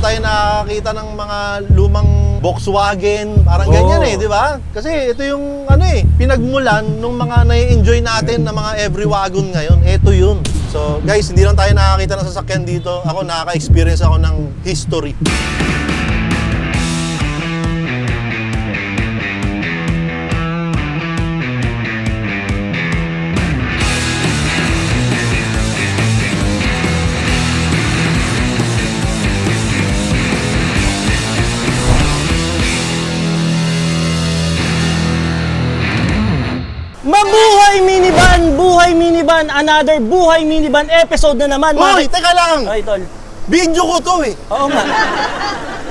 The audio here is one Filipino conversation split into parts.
tayo nakakita ng mga lumang Volkswagen, parang ganyan eh, di ba? Kasi ito yung pinagmulan ng mga nai-enjoy natin na mga every wagon ngayon. Ito yun. So guys, hindi lang tayo nakakita ng sasakyan dito. Ako nakaka-experience ako ng history. Mabuhay minivan! Buhay minivan! Another buhay minivan episode na naman! Hoy, teka lang! Ay, tol. Video ko to eh. Oo nga.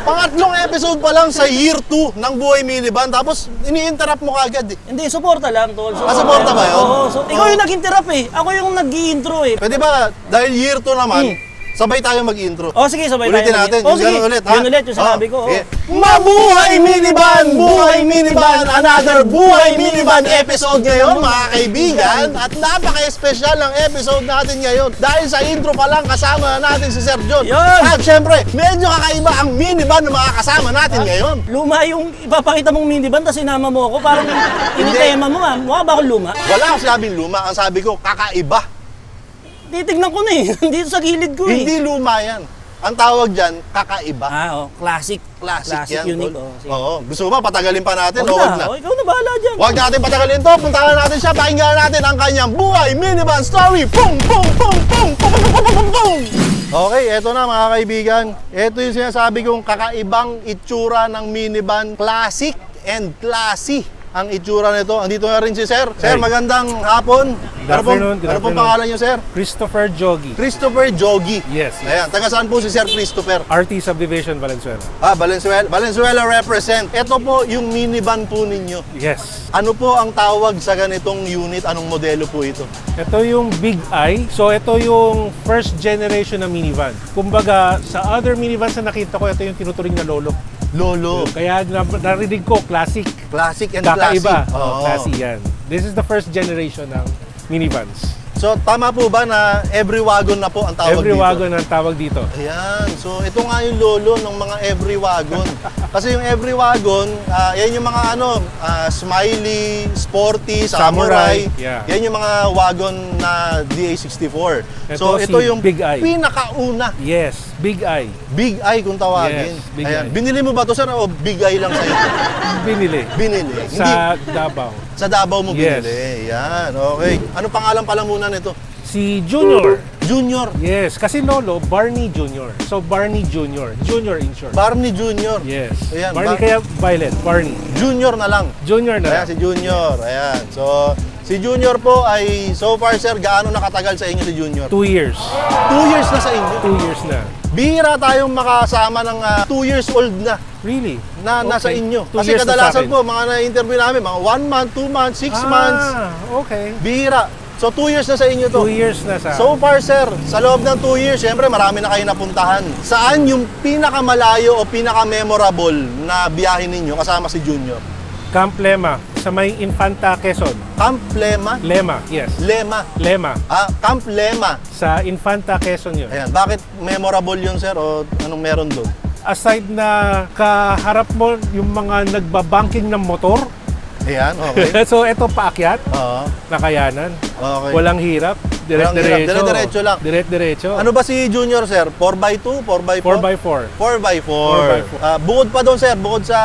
Pangatlong episode pa lang sa year 2 ng Buhay Minivan, tapos ini-interrupt mo kagad eh. Hindi, suporta lang, tol. Suporta ba yun? Oo, ikaw yung nag-interrupt eh. Ako yung nag-i-intro eh. Pwede ba, dahil year 2 naman, sabay tayo mag-intro? Oh, sige, sabay Ulitin tayo. natin, Oh, yung sige. gano'n ulit, ha? Yun ulit, yung sinabi ko. Okay. Mabuhay Minivan! Buhay Minivan! Another Buhay Minivan episode ngayon, mga kaibigan. At napaka-espesyal ang episode natin ngayon. Dahil sa intro pa lang, kasama na natin si Sir John. Yun! At syempre, medyo kakaiba ang minivan na mga kasama natin ngayon. Luma yung ipapakita mong minivan, tapos sinama mo ako. Parang initema mo nga. Mukha ba akong luma? Wala akong sinabing luma, ang sabi ko, kakaiba. Titignan ko na eh. Dito sa gilid ko eh. Hindi luma yan. Ang tawag dyan, kakaiba. Classic. Classic yan. unique. Tol. Oh, sige. Oo. Gusto mo ba patagalin pa natin o Huwag wag na? na. Ikaw na bahala dyan. Huwag natin patagalin to. Puntahan natin siya. Pakinggan natin ang kanyang Buhay Minivan Story. Pum, pum, pum, pum, pum, pum, pum, pum, pum. Okay, eto na mga kaibigan. Ito yung sinasabi kong kakaibang itsura ng minivan. Classic and classy ang itsura nito. Andito na rin si Sir. Sir, Hey. magandang hapon. Good afternoon, good Ano pong afternoon. pangalan niyo, Sir? Christopher Jogi, Christopher Jogi. Yes, yes. Ayan, taga saan po si Sir Christopher? RT Subdivision, Valenzuela. Valenzuela. Valenzuela represent. Ito po yung minivan po ninyo. Yes. Ano po ang tawag sa ganitong unit? Anong modelo po ito? Ito yung Big I. So ito yung first generation na minivan. Kumbaga, sa other minivans na nakita ko, ito yung tinuturing na lolo. Lolo. Kaya narinig ko, classic. Classic and classy. Kakaiba. Oo. Classy yan. This is the first generation ng minivans. So, tama po ba na every wagon na po ang tawag Every dito? wagon ang tawag dito. Ayan. So, ito nga yung lolo ng mga every wagon. Kasi yung every wagon, yan yung mga smiley, sporty, samurai. Yeah. Yan yung mga wagon na DA64. So, Ito ito si yung Big I. pinakauna. Yes, Big I. Big Eye kung tawagin. Yes, Big Ayan. Eye. Binili mo ba ito, sir, o Big Eye lang sa'yo? Binili. Binili. Sa Davao. Sa Davao mo Yes. binili. Yan, okay. Ano pangalan pala muna nito? Si Junior. Junior. Yes, kasi lolo, Barney Jr. So Barney Jr. Junior in short. Barney Junior. Yes. Ayan, Barney kaya Violet, Barney. Junior na lang. Junior na. Ayan, si Junior. Ayan. So, si Junior po ay, so far, sir, gaano nakatagal sa inyo si Junior? 2 years. 2 years na sa inyo. 2 years na. Bihira tayong makasama ng 2 years old na Really? nasa Okay. inyo. 2 Kasi years na sa kadalasan akin. po, mga na-interview namin, mga 1 month, 2 months, 6 months. Okay. Bihira. So, 2 years na sa inyo to. 2 years na sa So far, sir, sa loob ng 2 years, syempre marami na kayo napuntahan. Saan yung pinakamalayo o pinaka-memorable na biyahe ninyo kasama si Junior? Camp Lema sa may Infanta, Quezon. Camp Lema? Lema, yes. Lema. Lema. Camp Lema. Sa Infanta, Quezon yun. Ayan, bakit memorable yun, sir? O anong meron doon? Aside na kaharap mo yung mga nagbabanking ng motor. Ayan, okay. So ito paakyat, Oo, nakayanan. okay. Walang hirap. Walang hirap. Dire-diretso lang. Dire-diretso. Ano ba si Junior, sir? 4x2? 4x4? 4x4. 4x4. Bukod pa doon, sir, bukod sa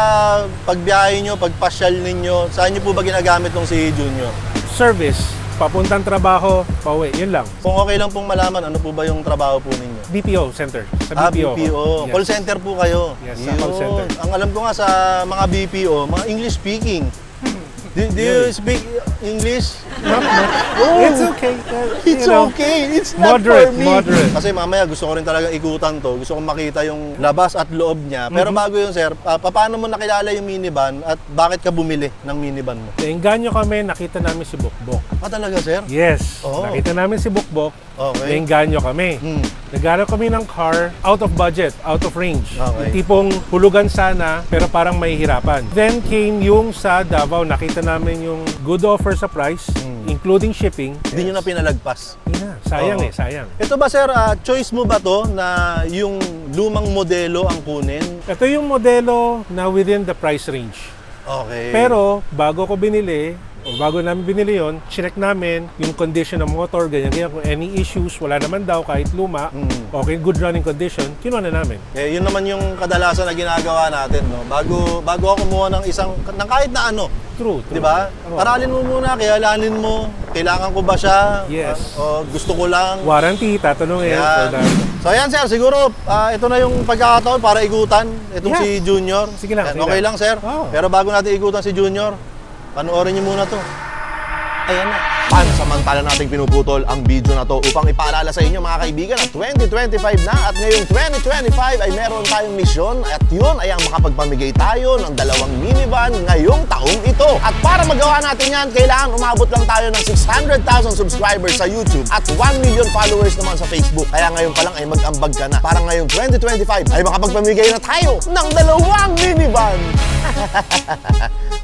pagbiyahe nyo, pagpasyal ninyo, saan nyo po ba ginagamit tong si Junior? Service, papuntang trabaho, pauwi. Yun lang. Kung okay lang pong malaman, ano po ba yung trabaho po ninyo? BPO center. Sa BPO. BPO. Yes. Call center po kayo. Yes, sa call center. Ang alam ko nga sa mga BPO, mga English speaking. Do you speak English? Not much. Oh. It's okay. It's You know, okay. It's not moderate, for me. moderate. Kasi mamaya gusto ko rin talaga ikutan to. Gusto kong makita yung labas at loob niya. Pero bago yun, sir, paano mo nakilala yung minivan at bakit ka bumili ng minivan mo? Nainganyo kami, nakita namin si Bukbok. Talaga, sir? Yes. Oh. Nakita namin si Bukbok. Okay. Nainganyo kami. Naghanap kami ng car, out of budget, out of range. Okay. Yung tipong hulugan sana, pero parang mahihirapan. Then came yung sa Davao, nakita namin yung good offer sa price. including shipping. Hindi nyo na pinalagpas. Yeah, sayang Oo. sayang. Ito ba sir, choice mo ba to na yung lumang modelo ang kunin? Ito yung modelo na within the price range. Okay. Pero bago ko binili, o bago namin binili yon, check namin yung condition ng motor, ganyan. Kung any issues, wala naman daw kahit luma, okay, good running condition, kinuha na namin. Yun naman yung kadalasan na ginagawa natin, no? Bago ako kumuha ng kahit na ano, True. 'di ba? Oo. Aralin mo muna, kilalanin mo, kailangan ko ba siya? Yes. O gusto ko lang. Warranty, tatanungin. Ayan. So ayan sir, siguro ito na yung pagkakataon para igutan itong Yeah. si Junior. Sige lang, Ayan, sige okay lang. lang sir. Oo. Pero bago natin igutan si Junior, panoorin niyo muna to. Ayan na. Pansamantala nating pinuputol ang video na to upang ipaalala sa inyo mga kaibigan na 2025 na at ngayong 2025 ay meron tayong misyon at yun ay ang makapagpamigay tayo ng 2 minivan ngayong taong ito. At para magawa natin yan, kailangan umabot lang tayo ng 600,000 subscribers sa YouTube at 1 million followers naman sa Facebook. Kaya ngayon pa lang ay mag-ambag ka na. Para ngayong 2025 ay makapagpamigay na tayo ng 2 minivan.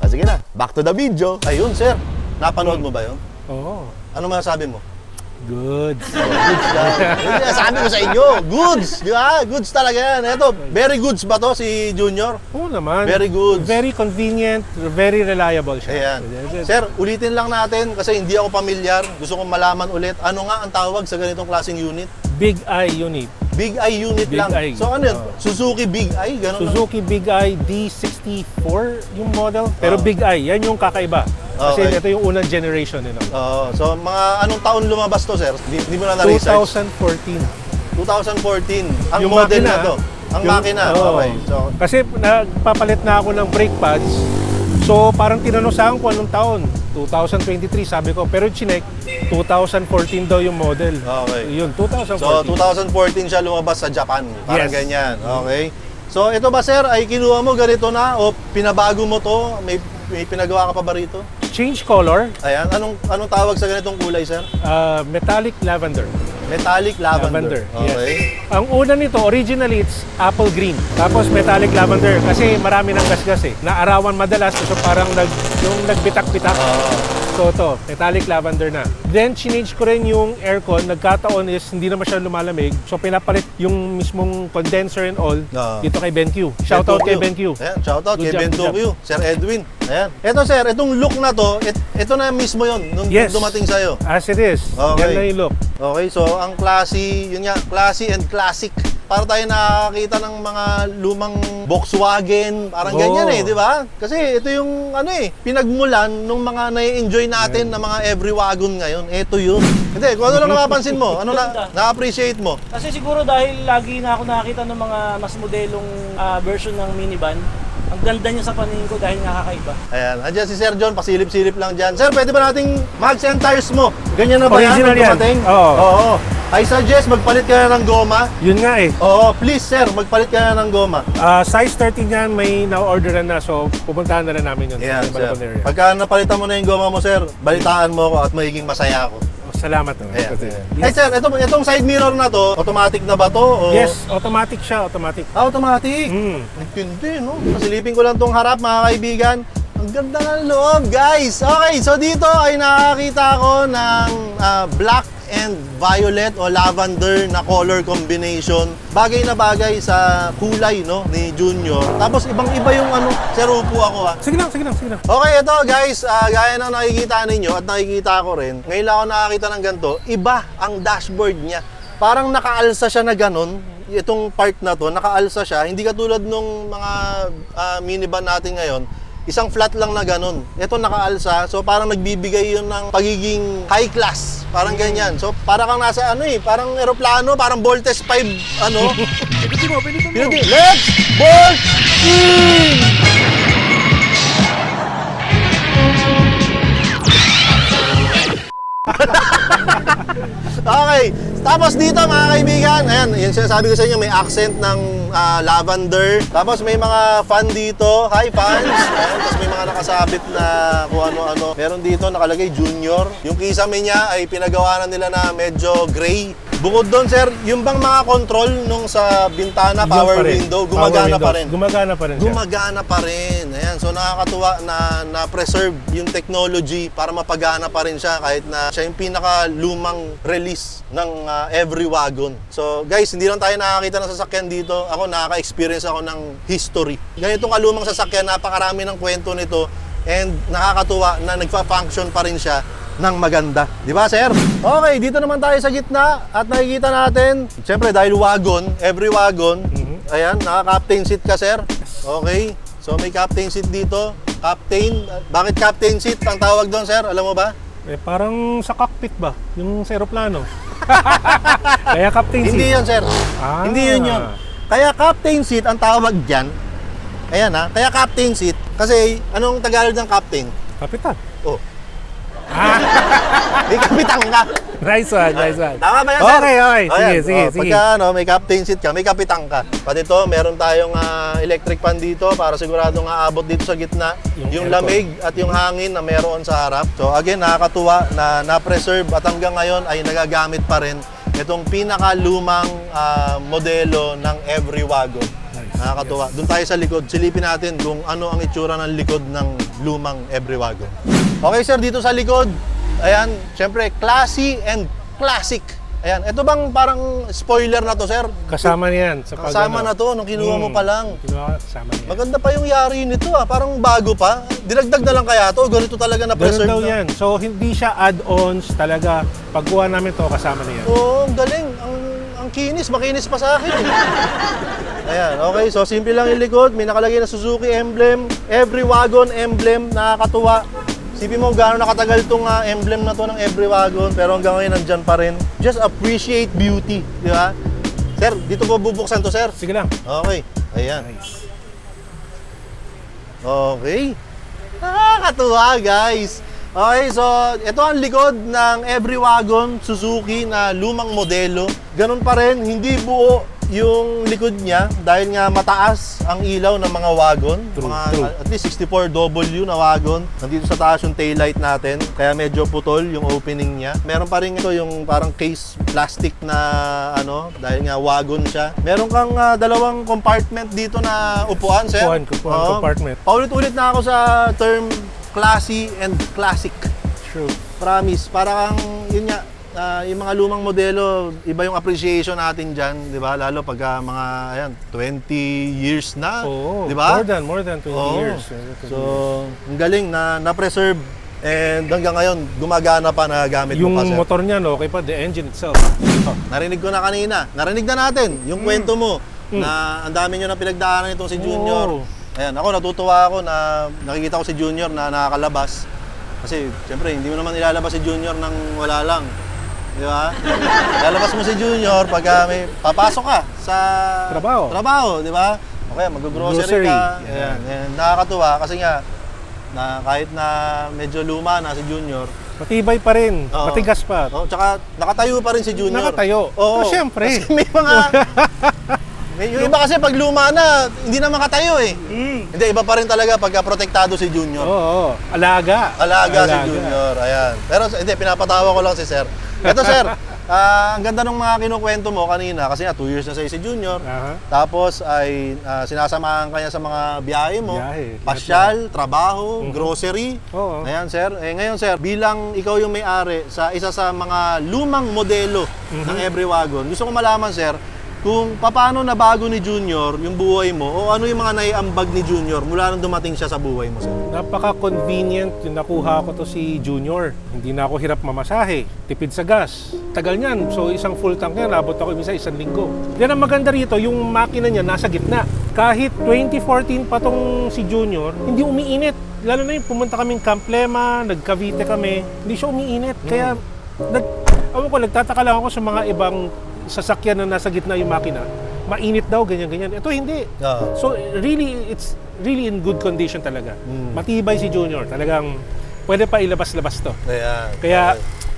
Sige na, back to the video. Ayun sir, napanood mo ba yun? Oo. Ano masasabi mo? Good. Goods lang. Yun yung sabi ko sa inyo, goods. Di ba? Goods talaga yan. Ito, very goods ba to si Junior? Oo naman. Very good. Very convenient, very reliable siya. Ayan. Sir, ulitin lang natin kasi hindi ako pamilyar. Gusto kong malaman ulit. Ano nga ang tawag sa ganitong klaseng unit? Big Eye unit. Big Eye unit Big lang. Eye. So ano yun? Oo. Suzuki Big Eye? Ganun Suzuki Big Eye D64 yung model. Pero Oo. Big Eye, yan yung kakaiba. Kasi Okay. ito yung unang generation nila. So mga anong taon lumabas to sir? Di mo na na-research? 2014. 2014. Ang Yung model makina, na to. Ang yung- makina. oo. Okay. So, Kasi nagpapalit na ako ng brake pads. So parang tinanong sa akin kung anong taon. 2023 sabi ko. Pero chinek, 2014 daw yung model. Okay. Yun, 2014. So, 2014 siya lumabas sa Japan. Parang Yes. ganyan. Okay. So, ito ba sir, ay kinuha mo ganito na o pinabago mo to? May pinagawa ka pa ba rito? Change color, Ayan. Anong tawag sa ganitong kulay, sir? metallic lavender. Metallic lavender. Yes. Ang una nito, originally it's apple green. Tapos metallic lavender kasi marami ng gasgas eh. Naarawan madalas so parang yung nagbitak-bitak. So ito, metallic lavender na. Then change ko rin yung aircon. Nagkataon is hindi naman siya lumalamig. So pinapalit yung mismong condenser and all dito kay BenQ. Shoutout kay BenQ. Ayan, shoutout kay Good job, good BenQ. Sir Edwin. Ayan. Ito sir, itong look na to, ito na mismo yon nung Yes. dumating sa'yo. As it is. Okay. Yan na yung look. Okay, so ang classy, yun nga, classy and classic. Para tayo nakakita ng mga lumang Volkswagen, parang Oo. ganyan eh, di ba? Kasi ito yung pinagmulan ng mga nai-enjoy natin na mga every wagon ngayon. Ito yun. Hindi, kung ano lang napapansin mo, ano na-appreciate mo. Kasi siguro dahil lagi na ako nakakita ng mga mas modelong version ng minivan, ang ganda niya sa paningin ko dahil nakakaiba. Ayan, andyan si Sir John, pasilip-silip lang dyan. Sir, pwede ba nating mags and tires mo? Ganyan na ba Original yan? yan. Dumating? Oo. Oo. I suggest magpalit ka na ng goma. Yun nga eh. Oo, please sir, magpalit ka na ng goma. Size 13 yan, may na-orderan na. So, pupuntahan na rin namin yun. Ayan, sa sir. Malabon area. Pagka napalitan mo na yung goma mo, sir, balitaan mo ako at magiging masaya ako. Salamat naman. Ayan. Yes. Hey sir, itong side mirror na to, automatic na ba to? O... Yes, automatic siya, automatic. Automatic? Hindi, no? Pasilipin ko lang tong harap, mga kaibigan. Ang ganda ng loob, guys! Okay, so dito ay nakakita ko ng black and violet o lavender na color combination. Bagay na bagay sa kulay, no, ni Junior. Tapos ibang-iba yung sir, upo ako ha. Sige lang, sige lang, sige lang. Okay, ito guys, gaya ng nakikita ninyo at nakikita ko rin, ngayon lang ako nakakita ng ganito, iba ang dashboard niya. Parang nakaalsa siya na ganon, itong part na to, nakaalsa siya, hindi katulad nung mga minivan natin ngayon, isang flat lang na ganon. Ito nakaalsa, so parang nagbibigay yun ng pagiging high class, parang ganyan. So para kang nasa parang eroplano, parang Voltes 5, Pinutin mo, pinutin mo. Pinutin. Let's bolt in! Okay. Tapos dito mga kaibigan, ayan, yung sinasabi ko sa inyo, may accent ng lavender. Tapos may mga fan dito. Hi fans! Ayan, tapos may mga nakasabit na kung ano-ano. Meron dito nakalagay Junior. Yung kisame niya ay pinagawa na nila na medyo gray. Bukod doon, sir, yung bang mga control nung sa bintana, Yun power pa rin. window, Power gumagana pa windows. rin. Gumagana pa rin siya. Gumagana pa rin. Ayan, so nakakatuwa na preserve yung technology para mapagana pa rin siya kahit na siya yung pinaka-lumang release ng every wagon. So guys, hindi lang tayo nakakita ng sasakyan dito. Ako nakaka-experience ako ng history. Ganitong kalumang sasakyan, napakarami ng kwento nito and nakakatuwa na nagfa-function pa rin siya ng maganda. Di ba, sir? Okay, dito naman tayo sa gitna at nakikita natin, siyempre dahil wagon, every wagon, ayan, naka-captain seat ka, sir. Okay, so may captain seat dito. Captain, bakit captain seat ang tawag doon, sir? Alam mo ba? Eh, parang sa cockpit ba? Yung sa aeroplano. Kaya captain seat. Hindi yun, sir. Ah. Hindi yun. Kaya captain seat ang tawag dyan. Ayan ha, kaya captain seat. Kasi anong Tagalog ng captain? Kapitan. Oh. May kapitan ka. Nice one, nice one. Tama ba yan, sir? Okay, okay. O, Sige, yan. sige, O, sige. Pagka may captain seat ka, may kapitan ka. Pati ito, meron tayong electric fan dito para siguradong aabot dito sa gitna. Yung aircon. lamig at yung hangin na meron sa harap. So again, nakakatuwa na na-preserve at hanggang ngayon ay nagagamit pa rin itong pinakalumang modelo ng every wagon. Nakakatuwa. Doon tayo sa likod. Silipin natin kung ano ang itsura ng likod ng lumang every wagon. Okay, sir, dito sa likod. Ayan, syempre, classy and classic. Ayan, ito bang parang spoiler na to, sir? Kasama niyan. Sa pag, Kasama na to, nung kinuha mo pa lang. Kinuha, kasama niyan. Maganda pa yung yari nito parang bago pa. Dinagdag na lang kaya to, ganito talaga na Ganun preserve daw na. yan. So, hindi siya add-ons talaga. Pagkuha namin to, kasama na yan. Oo, ang galing. Ang kinis, makinis pa sa akin. Ayan, okay. So, simple lang yung likod. May nakalagay na Suzuki emblem. Every wagon emblem. Nakakatuwa. Sipin mo gaano nakatagal itong emblem na to ng every wagon. Pero hanggang ngayon, nandyan pa rin. Just appreciate beauty. Di ba? Sir, dito po bubuksan to, sir. Sige lang. Okay. Ayan. Nice. Okay. Nakakatuwa, guys. Okay, so ito ang likod ng every wagon Suzuki na lumang modelo. Ganun pa rin, hindi buo yung likod niya dahil nga mataas ang ilaw ng mga wagon. True, Mga, true. At least 64W na wagon. Nandito sa taas yung taillight natin, kaya medyo putol yung opening niya. Meron pa rin ito yung parang case plastic na dahil nga wagon siya. Meron kang dalawang compartment dito na upuan, sir. Upuan, Oo. compartment. Paulit-ulit na ako sa term classy and classic. True. Promise. Parang yun nga, yung mga lumang modelo, iba yung appreciation natin dyan, di ba? Lalo pagka mga 20 years na, Oo. di ba? More than 20 Oo. years. So, ang galing na preserve and hanggang ngayon, gumagana pa na gamit Yung mo pa, sir. motor niya, no, okay pa, the engine itself. Narinig ko na kanina. Narinig na natin yung kwento mo na ang dami nyo na pinagdaanan itong si Junior. Oo. Ayan, ako natutuwa ako na nakikita ko si Junior na nakakalabas. Kasi, siyempre, hindi mo naman ilalabas si Junior nang wala lang. Di ba? Lalabas mo si Junior pagka may papasok ka sa Trabaho. di ba? Okay, mag-grocery Grocery. ka. Yeah. Ayan, nakakatuwa kasi nga, na kahit na medyo luma na si Junior, Matibay pa rin. Oo. Matigas pa. oh, tsaka nakatayo pa rin si Junior. Nakatayo. Oo. Pero syempre. Kasi may mga... yung iba kasi pag luma na, hindi na makatayo eh. Hindi, iba pa rin talaga pagka protektado si Junior. Oo. Alaga. Alaga si Junior, ayan. Pero hindi, pinapatawa ko lang si Sir. Ito, Sir, ang ganda ng mga kinukwento mo kanina kasi nga 2 years na sa'yo si Junior. Aha. Tapos ay sinasamahan ka niya sa mga biyahe mo. Biyahe. Pasyal, trabaho, grocery. Oo. Ayan, Sir. Ngayon, Sir, bilang ikaw yung may-ari sa isa sa mga lumang modelo ng Every Wagon, gusto ko malaman, Sir, kung paano nabago ni Junior yung buhay mo o ano yung mga naiambag ni Junior mula nung dumating siya sa buhay mo, Sir. Napaka-convenient yung nakuha ko to si Junior. Hindi na ako hirap mamasahe. Tipid sa gas. Tagal niyan. So isang full tank yan, nabot ako minsan 1 linggo. Yan ang maganda rito, yung makina niya nasa gitna. Kahit 2014 pa tong si Junior, hindi umiinit. Lalo na yung pumunta kaming Camp Lema, nag-Cavite kami, hindi siya umiinit. Kaya nagtataka lang ako sa mga ibang sasakyan na nasa gitna yung makina. Mainit daw, ganyan-ganyan. Ito hindi. Oo. So really, it's really in good condition talaga. Matibay si Junior. Talagang pwede pa ilabas-labas to. Ayan. Kaya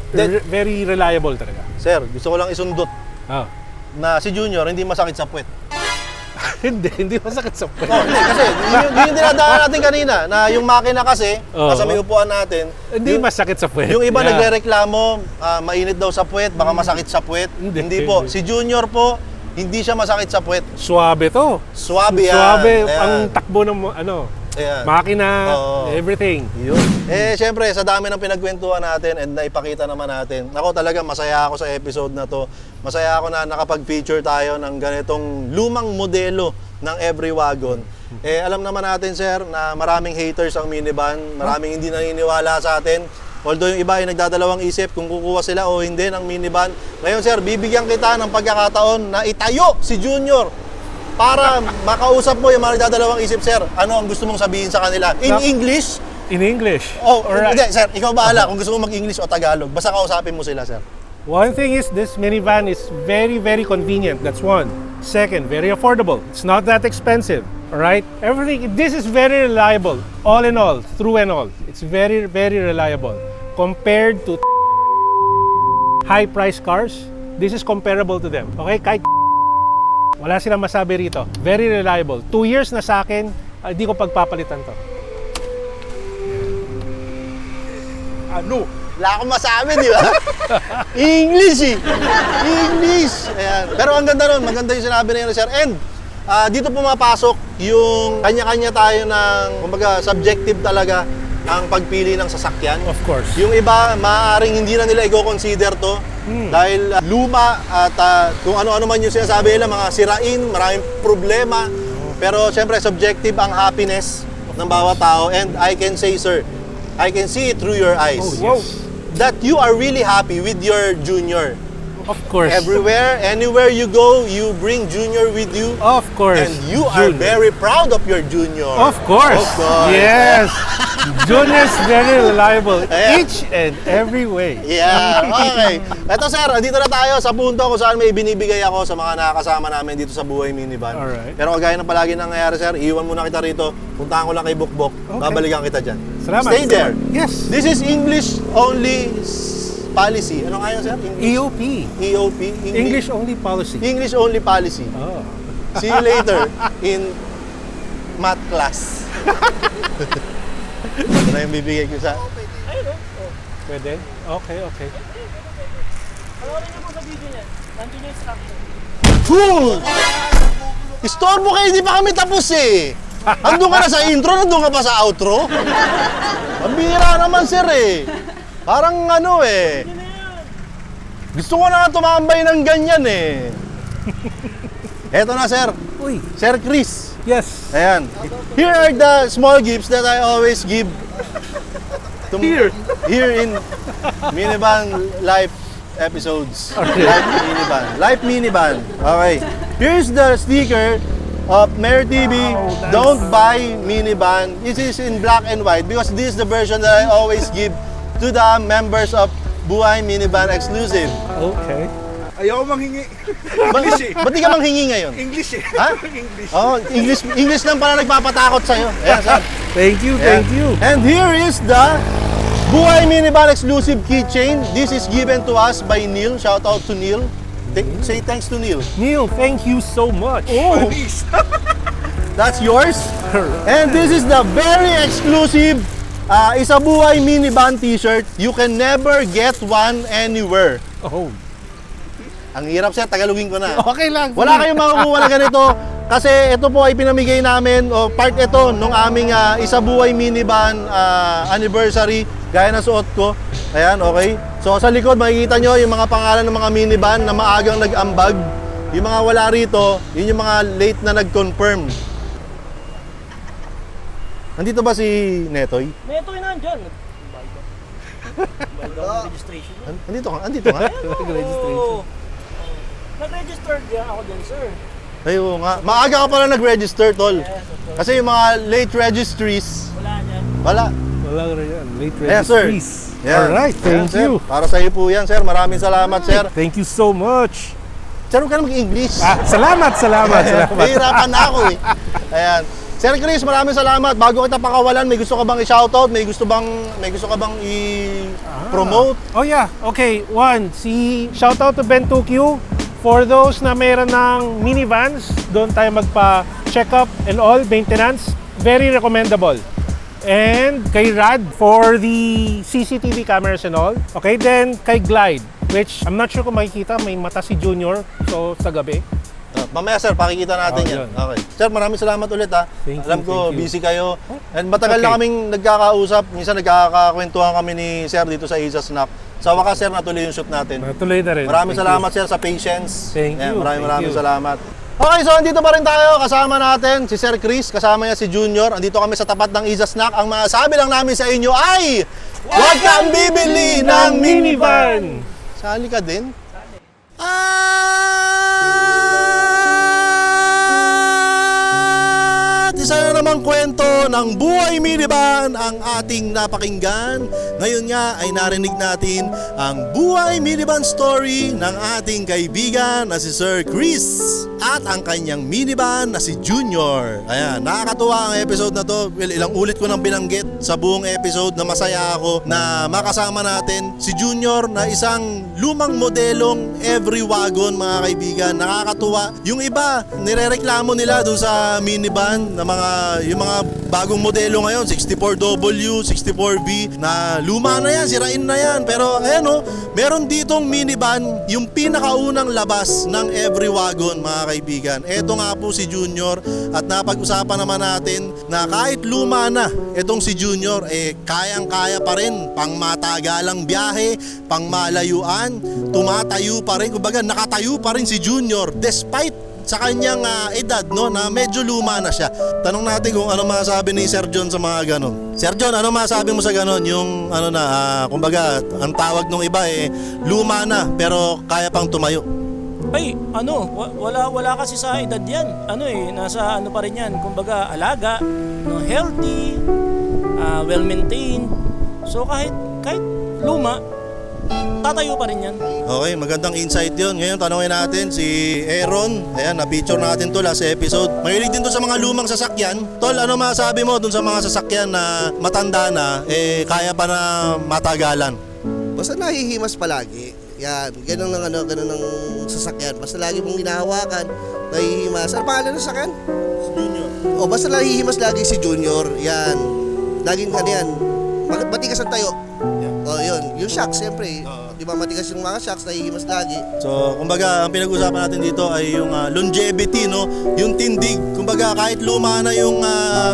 Okay. very reliable talaga. Sir, gusto ko lang isundot Ah. na si Junior hindi masakit sa puwet. Hindi masakit sa puwet. Oh, hindi, kasi yung dinadaan natin kanina, na yung makina kasi, Oo. nasa may upuan natin, Hindi yung, masakit sa puwet. yung iba Yeah. nagrereklamo, mainit daw sa puwet, baka masakit sa puwet. Hindi. Po. Si Junior po, hindi siya masakit sa puwet. Suwabe to. Swabe yan. Suwabe Ayan. ang takbo ng Ayan. makina, Oo. everything. Yun. Siyempre, sa dami ng pinagkwentuhan natin and naipakita naman natin, ako talaga masaya ako sa episode na to. Masaya ako na nakapag-feature tayo ng ganitong lumang modelo ng Every Wagon. Alam naman natin, sir, na maraming haters ang minivan, maraming hindi naniniwala sa atin. Although yung iba ay nagdadalawang isip kung kukuha sila o hindi ng minivan. Ngayon, sir, bibigyan kita ng pagkakataon na itayo si Junior para makausap mo yung mga nagdadalawang isip, sir. Ano ang gusto mong sabihin sa kanila? In No. English? In English. Oh, Alright. hindi, sir. Ikaw bahala kung gusto mo mag-English o Tagalog. Basta kausapin mo sila, sir. One thing is this minivan is very, very convenient. That's one. Second, very affordable. It's not that expensive. All right? Everything, this is very reliable. All in all, through and all. It's very, very reliable. Compared to high-priced cars, this is comparable to them. Okay? Kahit wala silang masabi rito. Very reliable. 2 years na sa akin, hindi ko pagpapalitan to. Ano? Wala akong masabi, di ba? English eh. English. Ayan. Pero ang ganda nun, maganda yung sinabi na yun, sir. And dito pumapasok yung kanya-kanya tayo ng, kumbaga, subjective talaga ang pagpili ng sasakyan. Of course. Yung iba, maaaring hindi na nila i-consider to dahil luma at kung ano-ano man yung sinasabi nila, mga sirain, maraming problema. Pero siyempre, subjective ang happiness ng bawat tao. And I can say, sir, I can see it through your eyes. Oh, yes. That you are really happy with your Junior. Of course. Everywhere, anywhere you go, you bring Junior with you. Of course. And you are Junior. very proud of your Junior. Of course. Of course. Yes. Junior's very reliable Ayan. each and every way. Yeah, okay. Ito, sir, dito na tayo sa punto kung saan may binibigay ako sa mga nakakasama namin dito sa Buhay Minivan. Alright. Pero kagaya ng palagi nangyayari, sir, iwan muna kita rito. Puntahan ko lang kay Bukbok. Okay. Babalikan kita dyan. Salamat. Stay there. Yes. This is English only policy. Ano nga yun, sir? EOP. EOP? English only policy. English only policy. Oh. See you later in math class. Ito na yung bibigay ko sa... Pwede? Okay, okay. Panoorin niyo po sa video niya. Nandun yung instruction. Istorbo kayo, hindi pa kami tapos eh. Andun ka na sa intro, nandun ka pa sa outro. Ang bihira naman, sir eh. Parang ano eh. Gusto ko na tumambay ng ganyan eh. Eto na, sir. Uy. Sir Chris. Yes. Ayan. Here are the small gifts that I always give to here in Minivan Life episodes. Okay. Life Minivan. Okay. Here's the sticker of Mayor TV. Wow, nice. Don't buy Minivan. This is in black and white because this is the version that I always give to the members of Buhay Minivan Exclusive. Okay. Ayaw manghingi. Ba't di ka manghingi ngayon? English eh. Ha? English. Oh, English lang pala nagpapatakot sa'yo. Ayan, sir. Thank you, Ayan. thank you. And here is the Buhay Minivan exclusive keychain. This is given to us by Neil. Shout out to Neil. Say thanks to Neil. Neil, thank you so much. Oh, Please. that's yours. And this is the very exclusive Isa Buhay Minivan t-shirt. You can never get one anywhere. Oh. Ang hirap, sir. Tagalogin ko na. Okay lang. Wala kayong makukuha na ganito kasi ito po ay pinamigay namin o part ito nung aming Isa Buhay Minivan anniversary gaya ng suot ko. Ayan, okay. So sa likod makikita nyo yung mga pangalan ng mga minivan na maagang nag-ambag. Yung mga wala rito, yun yung mga late na nag-confirm. Nandito ba si Netoy? Neto yun nandyan. Bayad ako ng registration. Andito ka? Andito ka? Oo. Nag-registered yan ako dyan, sir. Ayun nga. Maaga ka pala nag-register, tol. Yes, of course. Kasi yung mga late registries, Wala niyan. wala. Wala rin yan. Late Ayan, sir. registries. Yan. Alright, Ayan, thank sir. you. Para sa iyo po yan, sir. Maraming salamat, sir. Thank you so much. Sir, huwag ka na mag-English. Salamat. Nahihirapan na ako eh. Ayan. Sir Chris, maraming salamat. Bago kita pakawalan, may gusto ka bang i-shoutout? May gusto ka bang i-promote? Oh yeah, okay. One, shoutout to Ben 2Q For those na meron ng minivans, doon tayo magpa-check up and all, maintenance, very recommendable. And kay Rad for the CCTV cameras and all. Okay, then kay Glide, which I'm not sure kung makikita, may mata si Junior, so sa gabi. Mamaya sir, pakikita natin yan. Yun. Okay. Sir, maraming salamat ulit ha. Thank Alam you, ko, thank you. busy kayo. And matagal na Okay. kaming nagkakausap. Minsan nagkakakwentuhan kami ni sir dito sa Asia Snack. Sa wakas sir, natuloy yung shoot natin. Tuloy na rin. Maraming Thank salamat sir sa patience. Thank you. Maraming Thank you. salamat. Okay, so andito pa rin tayo. Kasama natin si Sir Chris, kasama niya si Junior. Andito kami sa tapat ng Asia Snack. Ang masasabi lang namin sa inyo ay huwag kang bibili ng minivan! Sali ka din? At isa na namang kwento ng buhay minivan ang ating napakinggan. Ngayon nga ay narinig natin ang buhay minivan story ng ating kaibigan na si Sir Chris at ang kanyang minivan na si Junior. Ayan, nakakatuwa ang episode na to. Well, ilang ulit ko nang binanggit sa buong episode na masaya ako na makasama natin si Junior na isang lumang modelong every wagon, mga kaibigan. Nakakatuwa. Yung iba, nirereklamo nila dun sa minivan na yung mga bagong modelo ngayon, 64W, 64V, na luma na yan, sirain na yan. Pero ayan o, meron ditong minivan, yung pinakaunang labas ng every wagon, mga kaibigan. Eto nga po si Junior at napag-usapan naman natin na kahit luma na etong si Junior, kayang-kaya pa rin pang matagalang biyahe, pang malayuan, tumatayo pa rin, kumbaga nakatayo pa rin si Junior despite sa kanyang edad, no, na medyo luma na siya. Tanong natin kung ano masasabi ni Sir John sa mga ganon. Sir John, ano masasabi mo sa ganon? Yung kumbaga, ang tawag ng iba luma na pero kaya pang tumayo. Ay, wala kasi sa edad yan. Nasa pa rin yan. Kumbaga, alaga, healthy, well-maintained. So kahit luma, tatayo pa rin yan. Okay, magandang insight yun. Ngayon, tanongin natin si Aaron. Ayan, na-picture natin to last episode. Mahilig din to sa mga lumang sasakyan. Tol, ano masasabi mo dun sa mga sasakyan na matanda na, kaya pa na matagalan? Basta nahihimas palagi. Yan, ganun ng sasakyan. Basta lagi mong hinahawakan, nahihimas. Ano pangalan ng sasakyan? Si Junior. O basta nahihimas lagi si Junior. Yan. Laging yan. Matigas ang tayo. O yun, yung shocks siyempre. Di ba matigas yung mga shocks, nahihimas lagi. So, kumbaga, ang pinag-usapan natin dito ay yung longevity, no? Yung tindig. Kumbaga, kahit luma na yung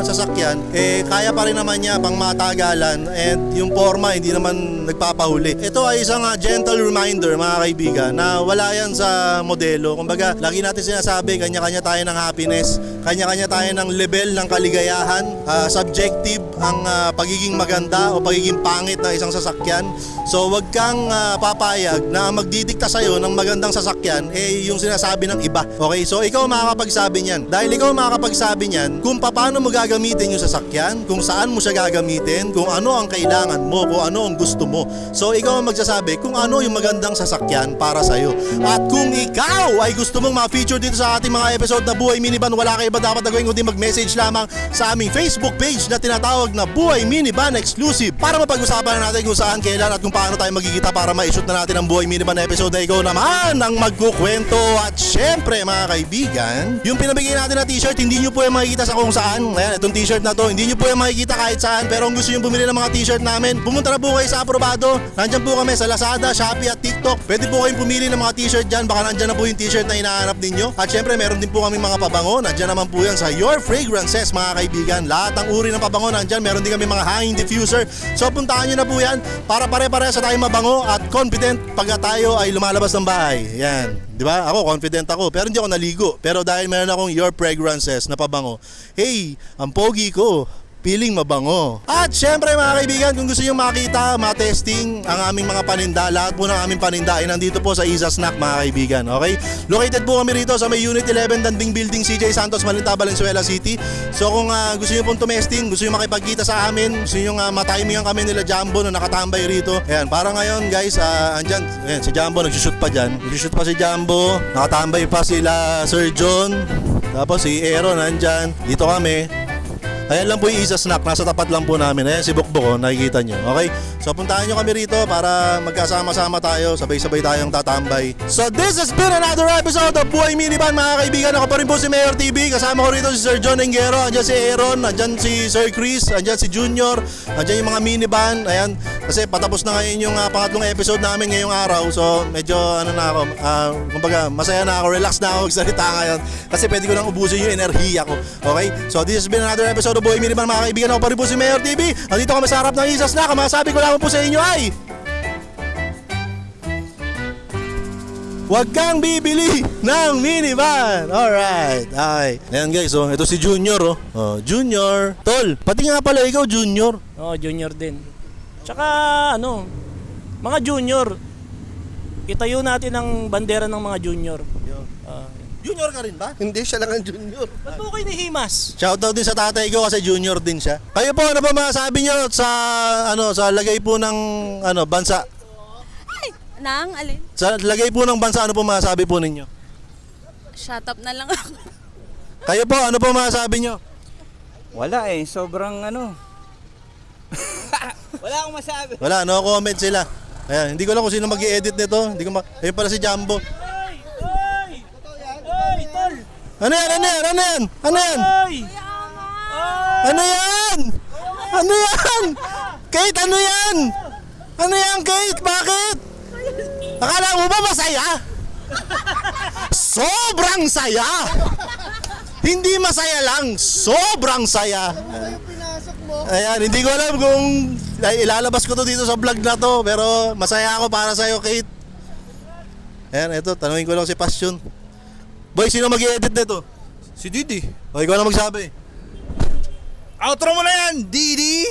sasakyan, kaya pa rin naman niya pang matagalan and yung forma hindi naman nagpapahuli. Ito ay isang gentle reminder, mga kaibigan, na wala yan sa modelo. Kumbaga, lagi natin sinasabi, kanya-kanya tayo ng happiness, kanya-kanya tayo ng level ng kaligayahan, subjective ang pagiging maganda o pagiging pangit na isang sasakyan. So, wag kang papayag na magdidikta sa'yo ng magandang sasakyan yung sinasabi ng iba. Okay? So, ikaw makakapagsabi niyan. Dahil ikaw makakapagsabi niyan kung paano mo gagamitin yung sasakyan, kung saan mo siya gagamitin, kung ano ang kailangan mo, kung ano ang gusto mo. So, ikaw ang magsasabi kung ano yung magandang sasakyan para sa'yo. At kung ikaw ay gusto mong ma-feature dito sa ating mga episode na Buhay Minivan, wala kayo ba dapat na gawin kundi mag-message lamang sa aming Facebook page na tinatawag na Buhay Minivan Exclusive para mapag-usapan na natin kung saan, kailan at kung paano tayo magkikita para ma-shoot na natin ang Buhay Minivan na episode na ikaw naman ang magkukwento. At syempre, mga kaibigan, yung pinabigay natin na t-shirt, hindi nyo po yung makikita sa kung saan. Ayan, itong t-shirt na to, hindi nyo po yung makikita kahit saan. Pero kung gusto nyo bumili ng mga t-shirt namin, pumunta na po kayo sa Aprobado. Nandyan po kami sa Lazada, Shopee at TikTok. Pwede po kayong pumili ng mga t-shirt dyan. Baka nandyan na po yung t-shirt na hinahanap ninyo. At syempre, meron din po kami mga pabango. Nandyan naman po yan sa Your Fragrances, mga kaibigan. Lahat ng uri ng pabango nandyan. Meron din kami mga hanging diffuser. So puntahan nyo na po yan para pare-pareha sa tayong mabango at confident pagka tayo ay lumalabas ng bahay. Yan. Di ba? Ako, confident ako. Pero hindi ako naligo. Pero dahil meron akong Your Fragrances na pabango, hey, ang pogi ko, piling mabango. At syempre, mga kaibigan, kung gusto nyo makita, ma-testing ang aming mga paninda, lahat po ng aming paninda ay nandito po sa Isa Snack, mga kaibigan. Okay? Located po kami rito sa may Unit 11 Danding Building, CJ Santos, Malinta, Valenzuela City. So kung gusto nyo pong tumesting, gusto nyo makipagkita sa amin, gusto nyo matimingan kami nila Jumbo na nakatambay rito. Ayan, para ngayon guys, andyan, ayan, si Jumbo nagsushoot pa dyan. Nagsushoot pa si Jumbo, nakatambay pa sila Sir John, tapos si Aaron nandyan, dito kami. Ayan lang po yung Isa Snack, nasa tapat lang po namin. Ayan si Bukbok, nakikita nyo. Okay? So puntahan nyo kami rito para magkasama-sama tayo, sabay-sabay tayong tatambay. So this has been another episode of Buhay Minivan mga kaibigan. Ako pa rin po si Mayor TV. Kasama ko rito si Sir John Engero, andyan si Aaron, andyan si Sir Chris, andyan si Junior, andyan yung mga minivan. Ayan, kasi patapos na ngayon yung pangatlong episode namin ngayong araw. So medyo ano na ako, kumbaga masaya na ako, relax na ako magsalita ngayon. Kasi pwede ko nang ubusin yung enerhiya ko. Okay? So this has been another episode of Buhay Minivan mga kaibigan. Ako pa rin po si Mayor TV. Nandito kami sa harap ng Isas na. Masabi ko lang po sa inyo ay huwag kang bibili ng minivan. Alright. Okay. Ayan guys, ito si Junior. Junior. Tol, pati nga pala ikaw Junior. Oo, junior din. Tsaka mga junior, itayo natin ang bandera ng mga junior. Junior ka rin ba? Hindi siya lang ang junior. Ba't po kayo nahimas? Shoutout din sa tatay ko kasi junior din siya. Kayo po, ano ba masasabi niyo sa sa lagay po ng bansa? Nang alin? Sa lagay po ng bansa, ano po masasabi po ninyo? Shut up na lang ako. Kayo po, ano po masasabi niyo? Wala sobrang Wala akong masabi. Wala, no comment sila. Ayan, hindi ko lang kung sino mag-i-edit nito. Hindi ko ayun pala si Jumbo. Oy, tol! Ano yan? Ano yan? Ano yan? Ano yan? Oy! Ano yan? Ano yan? Kate, ano yan? Ano yan, Kate? Bakit? Akala mo ba masaya? Sobrang saya! Hindi masaya lang, sobrang saya. Ayan, hindi ko alam kung ilalabas ko to dito sa vlog na to, pero masaya ako para sa'yo, Kate. Ayan, eto, tanungin ko lang si Passion. Boy, sino mag-i-edit nito? Si Didi. O, ikaw lang magsabi. Outro mo na yan, Didi!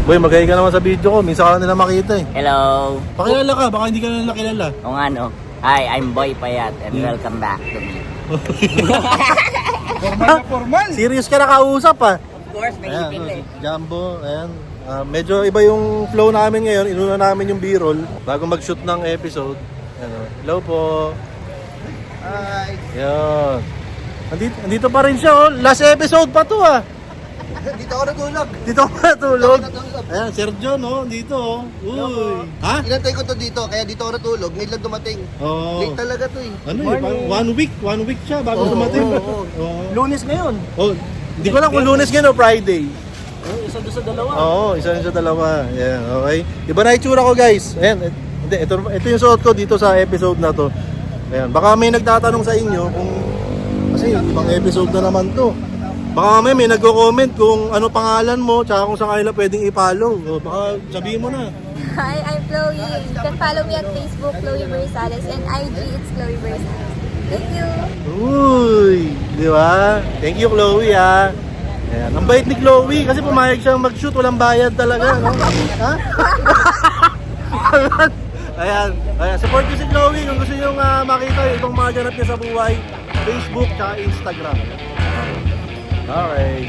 Boy, magay ka naman sa video ko. Minsan ka lang nila makita eh. Hello. Pakilala ka, baka hindi ka na nila kilala. O nga no. Hi, I'm Boy Payat and welcome back to me. Formal. Serious ka na kausap ah. Of course, may Ayan, ipin eh. Jumbo, ayan. Medyo iba yung flow namin ngayon. Inuna namin yung B-roll bago mag-shoot ng episode. Hello po. Hi. Yan. Andito pa rin siya oh. Last episode pa to ah. Dito ako natulog. Dito ako natulog. Dito ako natulog. Ayan, Sergio no, dito oh. Uy. Ha? Inantay ko to dito, kaya dito ako natulog. Ngayon lang dumating. Oo. Late talaga to eh. Ano eh, parang 1 week siya bago dumating. Oo. Lunes ngayon. Oh, hindi ko lang kung Lunes ngayon o Friday. Isa doon sa dalawa. Oo, isa rin sa dalawa. Ayan, okay. Iba na itsura ko guys. Ayan, hindi, ito yung suot ko dito sa episode na to. Ayan, baka may nagtatanong sa inyo kung kasi ibang episode na naman to. Baka may nagko-comment kung ano pangalan mo tsaka kung saan kanila pwedeng i-follow. O, baka sabihin mo na. Hi, I'm Chloe. You can follow me at Facebook, Chloe Versales, and IG, it's Chloe Versales. Thank you. Uy, di ba? Thank you Chloe ah. Ayan, ang bait ni Chloe kasi pumayag siyang mag-shoot, walang bayad talaga, no? Ha? Ayan, support niyo si Chloe kung gusto niyo makita yung ibang mga ganap niya sa buhay, Facebook tsaka Instagram. Okay.